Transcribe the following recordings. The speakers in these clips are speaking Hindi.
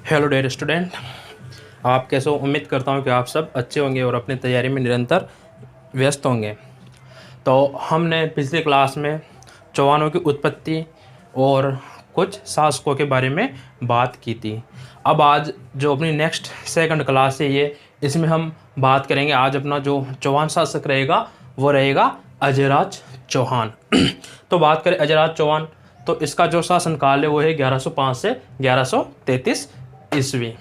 हेलो डियर स्टूडेंट, आप कैसे हो? उम्मीद करता हूँ कि आप सब अच्छे होंगे और अपनी तैयारी में निरंतर व्यस्त होंगे। तो हमने पिछली क्लास में चौहानों की उत्पत्ति और कुछ शासकों के बारे में बात की थी। अब आज जो अपनी नेक्स्ट सेकंड क्लास है इसमें हम बात करेंगे। आज अपना जो चौहान शासक रहेगा वो रहेगा अजयराज चौहान। तो बात करें अजयराज चौहान, तो इसका जो शासनकाल है वो है 1105 से 1133 ईस्वी।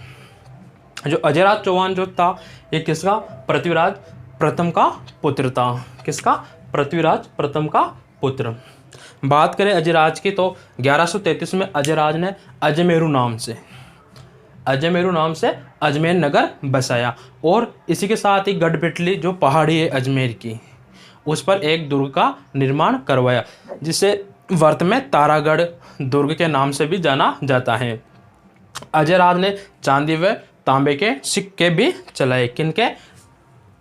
जो अजयराज चौहान जो था ये किसका? पृथ्वीराज प्रथम का पुत्र था। किसका? पृथ्वीराज प्रथम का पुत्र। बात करें अजयराज की तो 1133 में अजयराज ने अजमेरू नाम से अजमेर नगर बसाया और इसी के साथ ही गढ़पिटली जो पहाड़ी है अजमेर की, उस पर एक दुर्ग का निर्माण करवाया, जिसे वर्त में तारागढ़ दुर्ग के नाम से भी जाना जाता है। अजयराज ने चांदी व तांबे के सिक्के भी चलाए। किनके?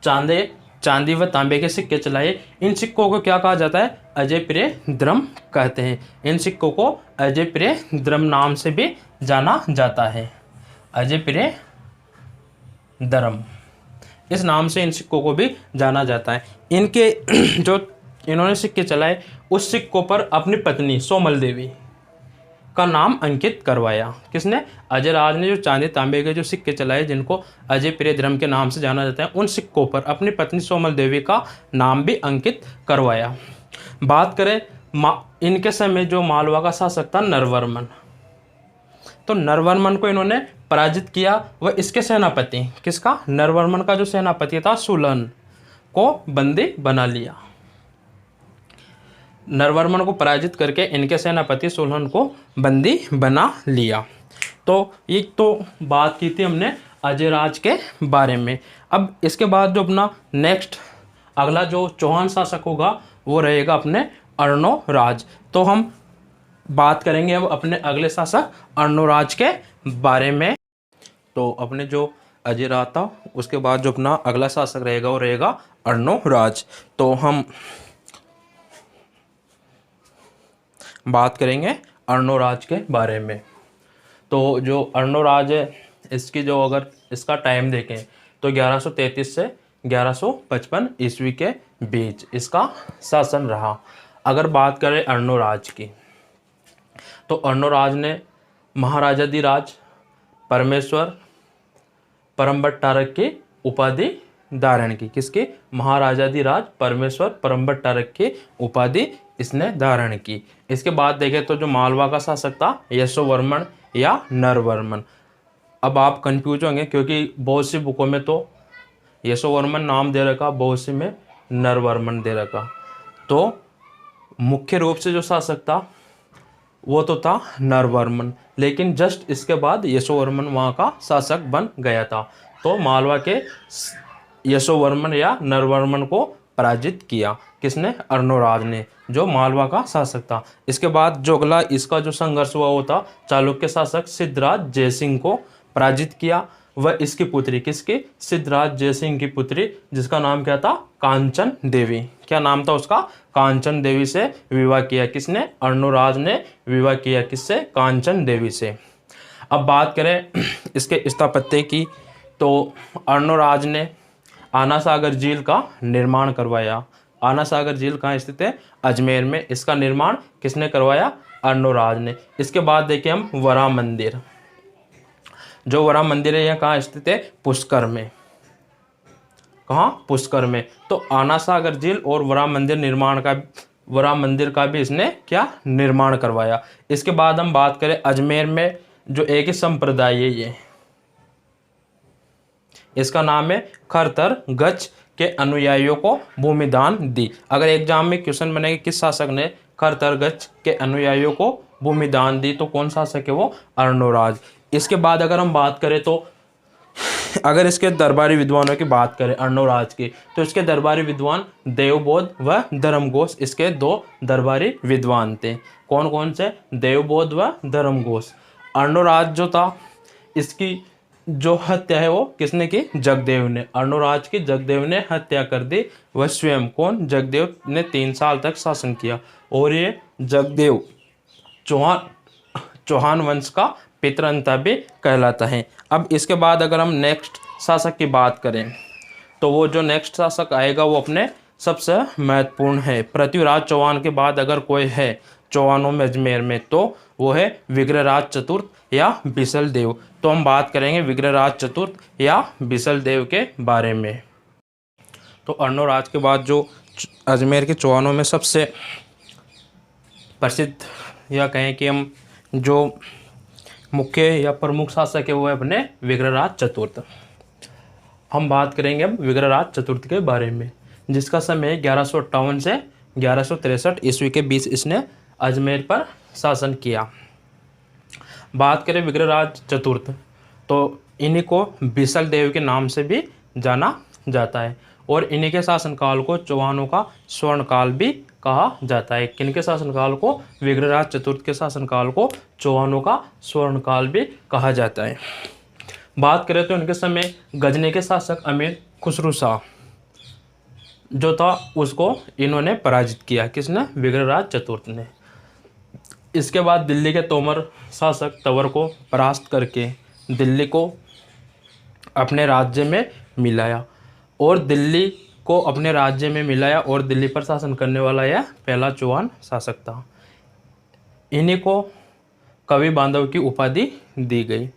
चांदी व तांबे के सिक्के चलाए। इन सिक्कों को क्या कहा जाता है? अजय प्रिय द्रम कहते हैं। इन सिक्कों को अजय प्रिय द्रम नाम से भी जाना जाता है। अजय प्रिय द्रम, इस नाम से इन सिक्कों को भी जाना जाता है। इनके जो इन्होंने सिक्के चलाए, उस सिक्कों पर अपनी पत्नी सोमल देवी का नाम अंकित करवाया। किसने? अजयराज ने जो चांदी तांबे के जो सिक्के चलाए, जिनको अजय प्रिय द्रम के नाम से जाना जाता है, उन सिक्कों पर अपनी पत्नी सोमल देवी का नाम भी अंकित करवाया। बात करें इनके समय जो मालवा का शासक था नरवर्मन, तो नरवर्मन को इन्होंने पराजित किया। वह इसके सेनापति, किसका? नरवर्मन का जो सेनापति था सुलन को बंदी बना लिया। नरवर्मन को पराजित करके इनके सेनापति सुलन को बंदी बना लिया। तो ये तो बात की थी हमने अजयराज के बारे में। अब इसके बाद जो अपना नेक्स्ट अगला जो चौहान शासक होगा वो रहेगा अपने अर्णोराज। तो हम बात करेंगे अब अपने अगले शासक अर्णोराज के बारे में। तो अपने जो अजयराज था उसके बाद जो अपना अगला शासक रहेगा वो रहेगा अर्णोराज। तो हम बात करेंगे अर्णोराज के बारे में। तो जो अर्णोराज है, इसकी जो अगर इसका टाइम देखें तो 1133 से 1155 ईस्वी के बीच इसका शासन रहा। अगर बात करें अर्णोराज की तो अर्णोराज ने महाराजाधिराज परमेश्वर परमभट्टारक की उपाधि धारण की। किसकी? महाराजाधिराज परमेश्वर परमभट्टारक की उपाधि इसने धारण की। इसके बाद देखें तो जो मालवा का शासक था यशोवर्मन या नरवर्मन। अब आप कंफ्यूज होंगे क्योंकि बहुत सी बुकों में तो यशोवर्मन नाम दे रखा, बहुत सी में नरवर्मन दे रखा। तो मुख्य रूप से जो शासक था वो तो था नरवर्मन, लेकिन जस्ट इसके बाद यशोवर्मन वहाँ का शासक बन गया था। तो मालवा के यशोवर्मन या नरवर्मन को पराजित किया। किसने? अर्णोराज ने, जो मालवा का शासक था। इसके बाद जो अगला इसका जो संघर्ष हुआ वो था चालुक्य शासक सिद्धराज जयसिंह को पराजित किया। वह इसकी पुत्री, किसकी? सिद्धराज जयसिंह की पुत्री, जिसका नाम क्या था? कांचन देवी। क्या नाम था उसका? कांचन देवी से विवाह किया। किसने? अर्णोराज ने विवाह किया। किससे? कांचन देवी से। अब बात करें इसके स्थापत्य की तो अर्णोराज ने आना सागर झील का निर्माण करवाया। आना सागर झील कहाँ स्थित है? अजमेर में। इसका निर्माण किसने करवाया? अर्णोराज ने। इसके बाद देखिए हम वरा मंदिर। जो वरा मंदिर है यह कहाँ स्थित है? पुष्कर में। कहाँ? पुष्कर में। तो आना सागर झील और वरा मंदिर का भी इसने क्या? निर्माण करवाया। इसके बाद हम बात करें अजमेर में जो एक ही संप्रदाय है ये, इसका नाम है खरतर गच के अनुयायियों को भूमि दान दी। अगर एग्जाम में क्वेश्चन बनेगा किस शासक ने खरतर गच के अनुयायियों को भूमि दान दी, तो कौन शासक है वो? अर्णोराज। इसके बाद अगर हम बात करें तो अगर इसके दरबारी विद्वानों की बात करें अर्णोराज की, तो इसके दरबारी विद्वान देवबोध व धर्मघोष, इसके दो दरबारी विद्वान थे। कौन कौन से? देवबोध व धर्मघोष। अर्णोराज जो था इसकी जो हत्या है वो किसने की? जगदेव ने। अर्णोराज की जगदेव ने हत्या कर दी। वह स्वयं कौन? जगदेव ने 3 साल तक शासन किया। और ये जगदेव चौहान वंश का पितृअंता भी कहलाता है। अब इसके बाद अगर हम नेक्स्ट शासक की बात करें तो वो जो नेक्स्ट शासक आएगा वो अपने सबसे महत्वपूर्ण है। पृथ्वीराज चौहान के बाद अगर कोई है चौहानों में अजमेर में तो वो है विग्रहराज चतुर्थ या बिसल देव। तो हम बात करेंगे विग्रहराज चतुर्थ या बिसल देव के बारे में। तो अर्णोराज के बाद जो अजमेर के चौहानों में सबसे प्रसिद्ध या कहें कि हम जो मुख्य या प्रमुख शासक है वो है अपने विग्रहराज चतुर्थ। हम बात करेंगे अब विग्रहराज चतुर्थ के बारे में, जिसका समय 1158 से 1163 ईस्वी के बीच इसने अजमेर पर शासन किया। बात करें विग्रहराज चतुर्थ तो इन्हीं को बिसल देव के नाम से भी जाना जाता है और इन्हीं के शासनकाल को चौहानों का स्वर्णकाल भी कहा जाता है। किनके शासनकाल को? विग्रहराज चतुर्थ के शासनकाल को चौहानों का स्वर्णकाल भी कहा जाता है। बात करें तो इनके समय गजनी के शासक अमीर खुसरू शाह जो था उसको इन्होंने पराजित किया। किसने? विग्रहराज चतुर्थ ने। इसके बाद दिल्ली के तोमर शासक तंवर को परास्त करके दिल्ली को अपने राज्य में मिलाया और दिल्ली को अपने राज्य में मिलाया और दिल्ली पर शासन करने वाला यह पहला चौहान शासक था। इन्हीं को कवि बांधव की उपाधि दी गई।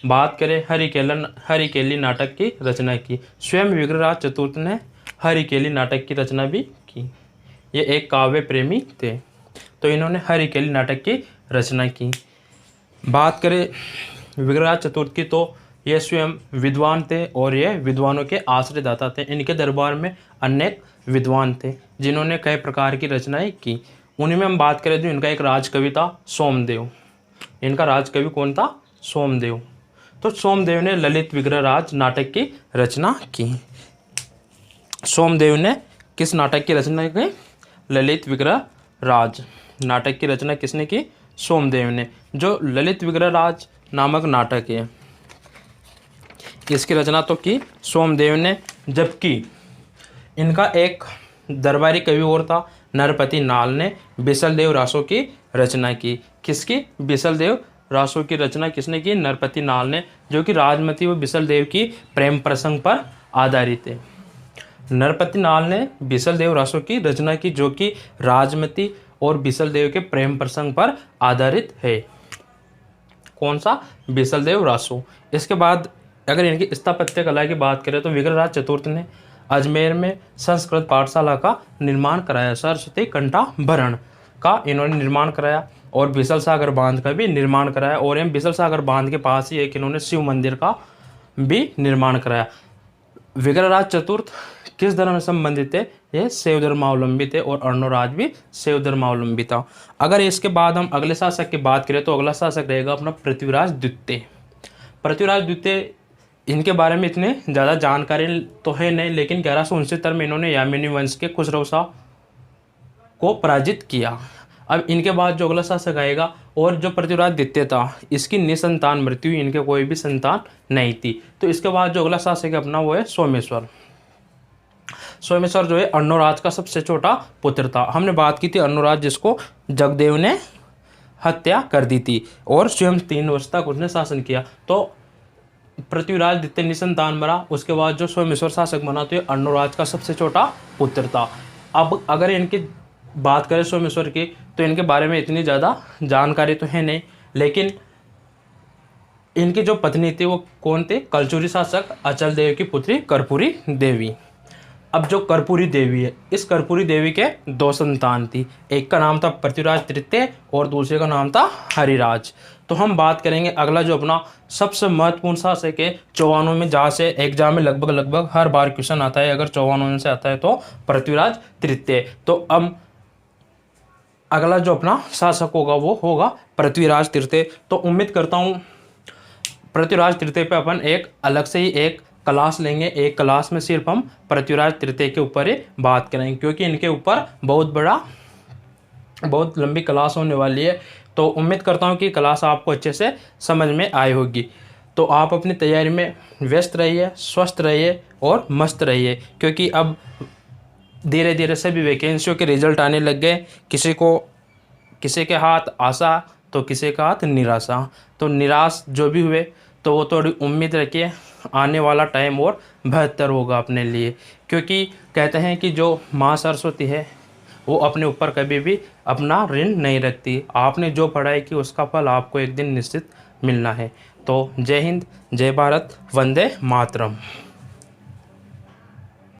बात करें हरिकेली नाटक की रचना की। स्वयं विग्रहराज चतुर्थ ने हरिकेली नाटक की रचना भी की। ये एक काव्य प्रेमी थे तो इन्होंने हरिकेली नाटक की रचना की। बात करें विग्रहराज चतुर्थ की तो ये स्वयं विद्वान थे और ये विद्वानों के आश्रयदाता थे। इनके दरबार में अनेक विद्वान थे जिन्होंने कई प्रकार की रचनाएं की। उन्हीं में हम बात करें तो इनका एक राजकवि था सोमदेव। इनका राजकवि कौन था? सोमदेव। तो सोमदेव ने ललित विग्रहराज नाटक की रचना की। सोमदेव ने किस नाटक की रचना की? ललित विग्रहराज नाटक की रचना किसने की? सोमदेव ने। जो ललित विग्रहराज नामक नाटक है इसकी रचना तो की सोमदेव ने, जबकि इनका एक दरबारी कवि और था नरपति नाल ने बिसल देव रासो की रचना की। किसकी? बिसल देव रासो की रचना किसने की? नरपति नाल ने, जो कि राजमती व बिसल देव की प्रेम प्रसंग पर आधारित है। नरपति नाल ने बिसल देव रासो की रचना की जो कि राजमती और बिसल देव के प्रेम प्रसंग पर आधारित है। कौन सा? बिसल देव रासो। इसके बाद अगर इनकी स्थापत्य कला की बात करें तो विग्रहराज चतुर्थ ने अजमेर में संस्कृत पाठशाला का निर्माण कराया। सरस्वती कंठाभरण का इन्होंने निर्माण कराया और बिसल सागर बांध का भी निर्माण कराया और एम बिसल सागर बांध के पास ही एक इन्होंने शिव मंदिर का भी निर्माण कराया। विग्रहराज चतुर्थ किस धर्म से संबंधित थे? ये शैव धर्मावलंबी थे और अर्णोराज भी शैव धर्मावलंबी था। अगर इसके बाद हम अगले शासक की बात करें तो अगला शासक रहेगा अपना पृथ्वीराज द्वितीय। पृथ्वीराज द्वितीय इनके बारे में इतने ज़्यादा जानकारी तो है नहीं, लेकिन 1169 में इन्होंने यामिनी वंश के खुसरो शाह को पराजित किया। अब इनके बाद जो अगला शासक आएगा और जो पृथ्वीराज द्वितीय था इसकी निसंतान मृत्यु, इनके कोई भी संतान नहीं थी। तो इसके बाद जो अगला शासक है अपना वो है सोमेश्वर। सोमेश्वर जो है अर्णोराज का सबसे छोटा पुत्र था। हमने बात की थी अर्णोराज जिसको जगदेव ने हत्या कर दी थी और स्वयं 3 वर्ष तक उसने शासन किया। तो पृथ्वीराज द्वितीय निसंतान मरा, उसके बाद जो सोमेश्वर शासक बना तो ये अर्णोराज का सबसे छोटा पुत्र था। अब अगर इनकी बात करें सोमेश्वर की तो इनके बारे में इतनी ज़्यादा जानकारी तो है नहीं, लेकिन इनकी जो पत्नी थी वो कौन थे? कलचुरी शासक अचल देव की पुत्री कर्पूरी देवी। अब जो कर्पूरी देवी है इस कर्पूरी देवी के 2 संतान थी, एक का नाम था पृथ्वीराज तृतीय और दूसरे का नाम था हरिराज। तो हम बात करेंगे अगला जो अपना सबसे महत्वपूर्ण शासक है चौहानों में, जहाँ से एग्जाम में लगभग हर बार क्वेश्चन आता है। अगर चौहानों में से आता है तो पृथ्वीराज तृतीय। तो अब अगला जो अपना शासक होगा वो होगा पृथ्वीराज तृतीय। तो उम्मीद करता हूँ पृथ्वीराज तृतीय पे अपन एक अलग से ही एक क्लास लेंगे। एक क्लास में सिर्फ हम पृथ्वीराज तृतीय के ऊपर ही बात करेंगे, क्योंकि इनके ऊपर बहुत लंबी क्लास होने वाली है। तो उम्मीद करता हूँ कि क्लास आपको अच्छे से समझ में आई होगी। तो आप अपनी तैयारी में व्यस्त रहिए, स्वस्थ रहिए और मस्त रहिए, क्योंकि अब धीरे धीरे सभी वैकेंसियों के रिजल्ट आने लग गए। किसी के हाथ आशा तो किसे कहा था? निराशा। तो निराश जो भी हुए तो वो थोड़ी उम्मीद रखिए आने वाला टाइम और बेहतर होगा अपने लिए, क्योंकि कहते हैं कि जो माँ सरस्वती है वो अपने ऊपर कभी भी अपना ऋण नहीं रखती। आपने जो पढ़ाई की उसका फल आपको एक दिन निश्चित मिलना है। तो जय हिंद, जय भारत, वंदे मातरम।